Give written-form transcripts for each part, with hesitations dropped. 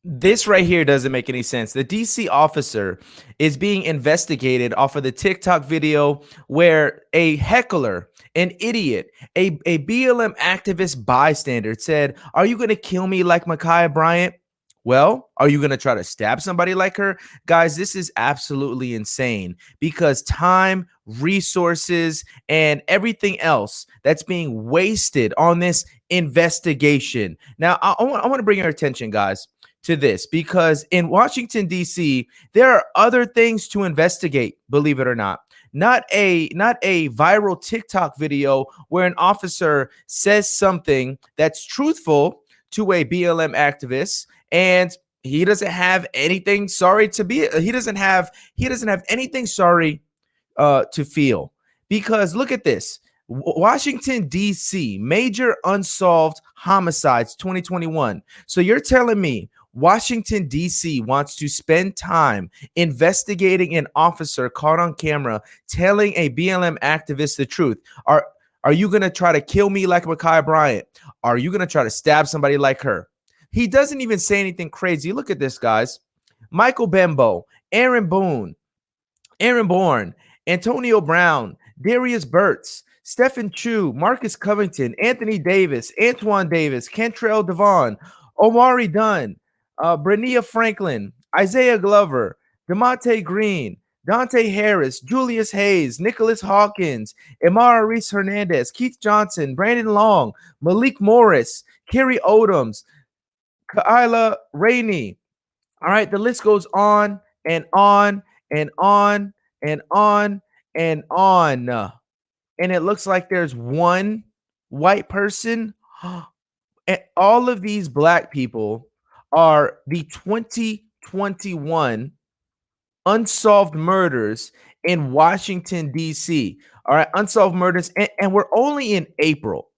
This right here doesn't make any sense. The DC officer is being investigated off of the TikTok video where a heckler, an idiot, a BLM activist bystander said, "Are you going to kill me like Ma'Khia Bryant?" Well, are you going to try to stab somebody like her? Guys, this is absolutely insane because time, resources, and everything else that's being wasted on this investigation. Now, I want to bring your attention, guys, to this because in Washington D.C. there are other things to investigate, believe it or not. Not a viral TikTok video where an officer says something that's truthful to a BLM activist and he doesn't have anything sorry to be he doesn't have anything sorry to feel. Because look at this. Washington, D.C., major unsolved homicides 2021. So you're telling me Washington, D.C. wants to spend time investigating an officer caught on camera telling a BLM activist the truth? Are you going to try to kill me like Ma'Khia Bryant? Are you going to try to stab somebody like her? He doesn't even say anything crazy. Look at this, guys. Michael Bembo, Aaron Boone, Aaron Bourne, Antonio Brown, Darius Burtz, Stephen Chu, Marcus Covington, Anthony Davis, Antoine Davis, Kentrell Devon, Omari Dunn, Brenia Franklin, Isaiah Glover, DeMonte Green, Dante Harris, Julius Hayes, Nicholas Hawkins, Emara Reese Hernandez, Keith Johnson, Brandon Long, Malik Morris, Kerry Odoms, Kyla Rainey. All right, the list goes on and on and on and on and on. And it looks like there's one white person. And all of these black people are the 2021 unsolved murders in Washington, D.C. All right, unsolved murders. And we're only in April.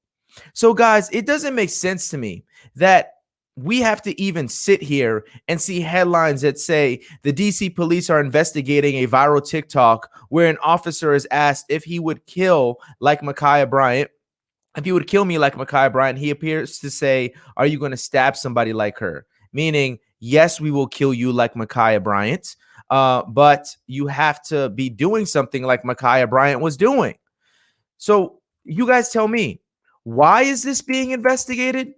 So, guys, it doesn't make sense to me that we have to even sit here and see headlines that say the DC police are investigating a viral TikTok where an officer is asked if he would kill like Ma'Khia Bryant. If he would kill me like Ma'Khia Bryant, he appears to say, "Are you going to stab somebody like her?" Meaning, yes, we will kill you like Ma'Khia Bryant, but you have to be doing something like Ma'Khia Bryant was doing. So, you guys tell me, why is this being investigated?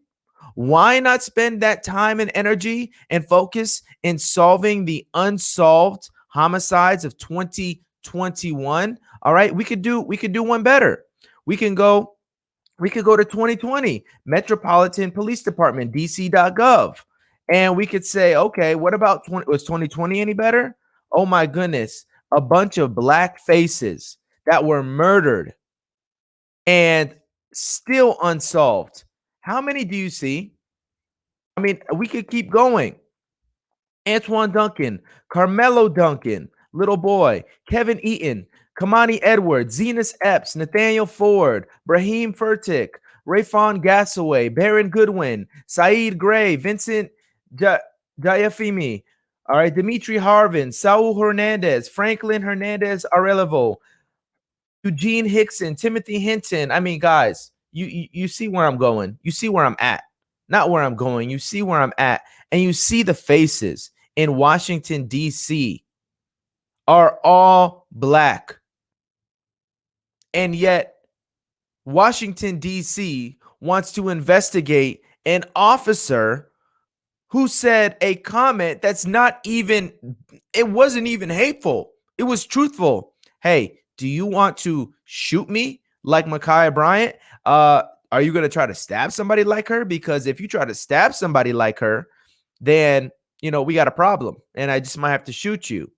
Why not spend that time and energy and focus in solving the unsolved homicides of 2021? All right, we could do one better. We can go we could go to 2020 Metropolitan Police Department dc.gov and we could say, okay, what about was 2020 any better? Oh my goodness, a bunch of black faces that were murdered and still unsolved. How many do you see? I mean, we could keep going. Antoine Duncan, Carmelo Duncan, little boy, Kevin Eaton, Kamani Edwards, Zenas Epps, Nathaniel Ford, Brahim Furtick, Rayfon Gassaway, Baron Goodwin, Saeed Gray, Vincent Diafimi, all right, Dimitri Harvin, Saul Hernandez, Franklin Hernandez Arelevo, Eugene Hickson, Timothy Hinton. I mean, guys, you see where I'm going. You see where I'm at. Not where I'm going. You see where I'm at. And you see the faces in Washington, D.C. are all black. And yet, Washington, D.C. wants to investigate an officer who said a comment that's not even, it wasn't even hateful. It was truthful. Hey, do you want to shoot me like Ma'Khia Bryant? Are you going to try to stab somebody like her? Because if you try to stab somebody like her, then, we got a problem and I just might have to shoot you.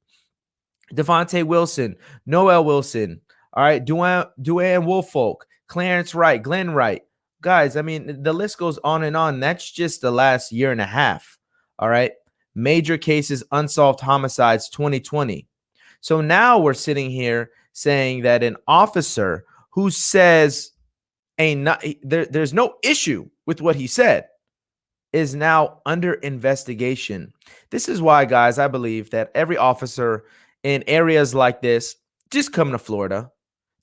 Devontae Wilson, Noel Wilson, all right, Duane Woolfolk, Clarence Wright, Glenn Wright. Guys, I mean, the list goes on and on. That's just the last year and a half. All right. Major cases, unsolved homicides 2020. So now we're sitting here saying that an officer who says there's no issue with what he said is now under investigation. This is why, guys, I believe that every officer in areas like this, just come to Florida.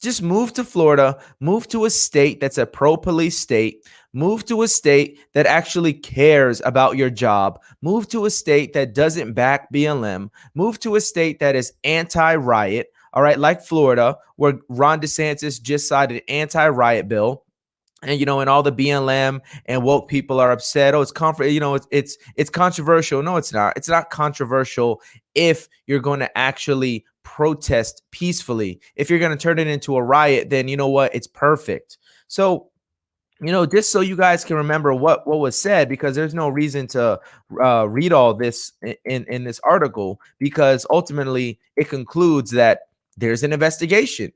Just move to Florida, move to a state that's a pro police state, move to a state that actually cares about your job, move to a state that doesn't back BLM, move to a state that is anti riot. All right, like Florida, where Ron DeSantis just signed an anti riot bill. And and all the BLM and woke people are upset. Oh, it's controversial. No, it's not. It's not controversial if you're going to actually protest peacefully. If you're going to turn it into a riot, then you know what? It's perfect. So just so you guys can remember what was said, because there's no reason to read all this in this article, because ultimately it concludes that there's an investigation.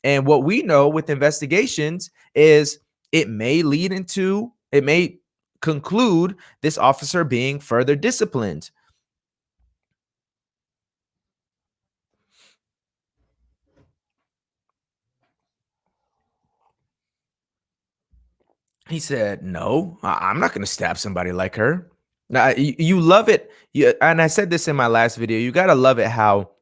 And what we know with investigations is it may conclude this officer being further disciplined. He said, "No, I'm not going to stab somebody like her." Now, you love it. And I said this in my last video. You got to love it how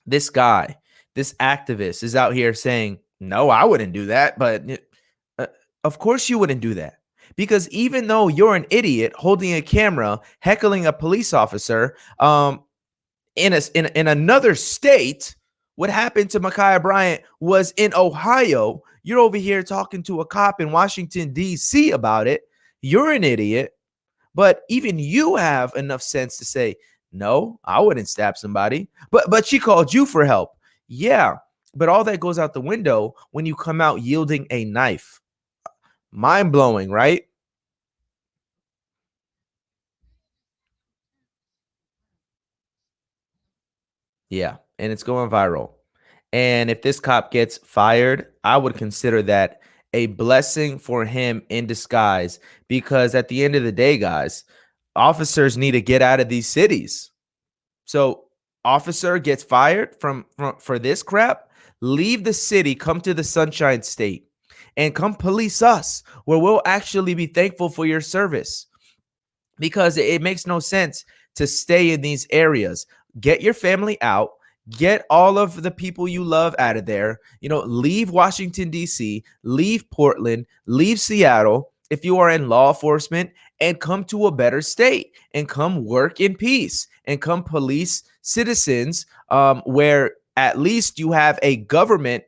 this guy, this activist, is out here saying, "No, I wouldn't do that." But uh, of course, you wouldn't do that, because even though you're an idiot holding a camera, heckling a police officer, in another state, what happened to Ma'Khia Bryant was in Ohio. You're over here talking to a cop in Washington, D.C. about it. You're an idiot. But even you have enough sense to say, no, I wouldn't stab somebody. But she called you for help. Yeah. But all that goes out the window when you come out yielding a knife. Mind blowing, right? Yeah. And it's going viral. And if this cop gets fired, I would consider that a blessing for him in disguise, because at the end of the day, guys, officers need to get out of these cities. So, officer gets fired from for this crap, leave the city, come to the Sunshine State, and come police us, where we'll actually be thankful for your service, because it makes no sense to stay in these areas. Get your family out, get all of the people you love out of there. Leave Washington, D.C., leave Portland, leave Seattle if you are in law enforcement, and come to a better state and come work in peace and come police citizens, where at least you have a government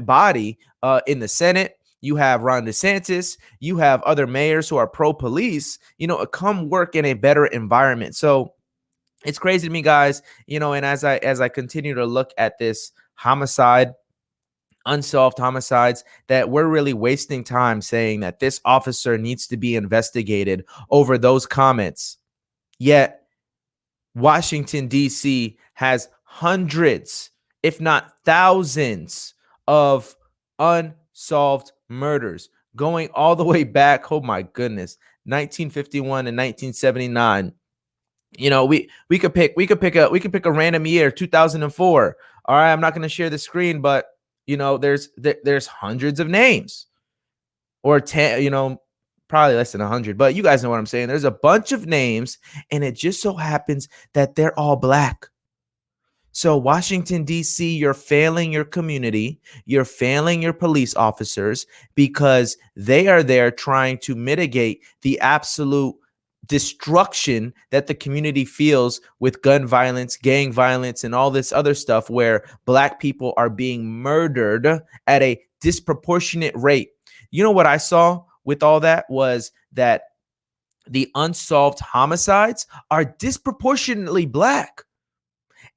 body in the Senate. You have Ron DeSantis, you have other mayors who are pro police, come work in a better environment. So it's crazy to me, guys, and as I continue to look at this unsolved homicides, that we're really wasting time saying that this officer needs to be investigated over those comments. Yet Washington, D.C. has hundreds, if not thousands, of unsolved murders going all the way back. Oh my goodness, 1951 and 1979. We could pick a random year, 2004. All right, I'm not going to share the screen, but there's hundreds of names, or 10, probably less than 100, but you guys know what I'm saying. There's a bunch of names, and it just so happens that they're all black. So, Washington, D.C., you're failing your community. You're failing your police officers, because they are there trying to mitigate the absolute destruction that the community feels with gun violence, gang violence, and all this other stuff, where black people are being murdered at a disproportionate rate. You know what I saw with all that was that the unsolved homicides are disproportionately black.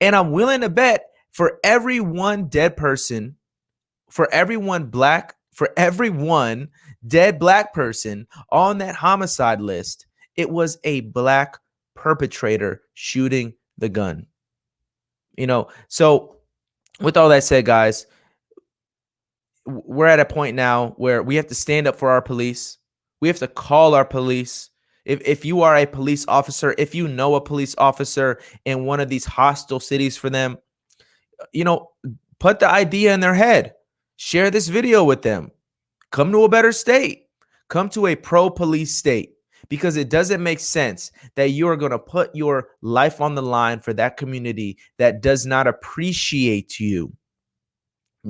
And I'm willing to bet for every one dead person, for every one dead black person on that homicide list, it was a black perpetrator shooting the gun. So with all that said, guys, we're at a point now where we have to stand up for our police. We have to call our police. If you are a police officer, if you know a police officer in one of these hostile cities for them, put the idea in their head. Share this video with them. Come to a better state. Come to a pro-police state, because it doesn't make sense that you are going to put your life on the line for that community that does not appreciate you.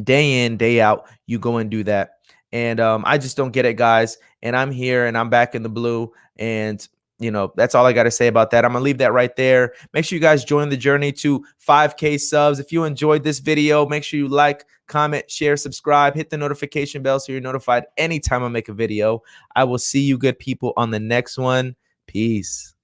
day in, day out, you go and do that. And I just don't get it, guys. And I'm here and I'm back in the blue. And that's all I got to say about that. I'm gonna leave that right there. Make sure you guys join the journey to 5K subs. If you enjoyed this video, make sure you like, comment, share, subscribe, hit the notification bell so you're notified anytime I make a video. I will see you good people on the next one. Peace.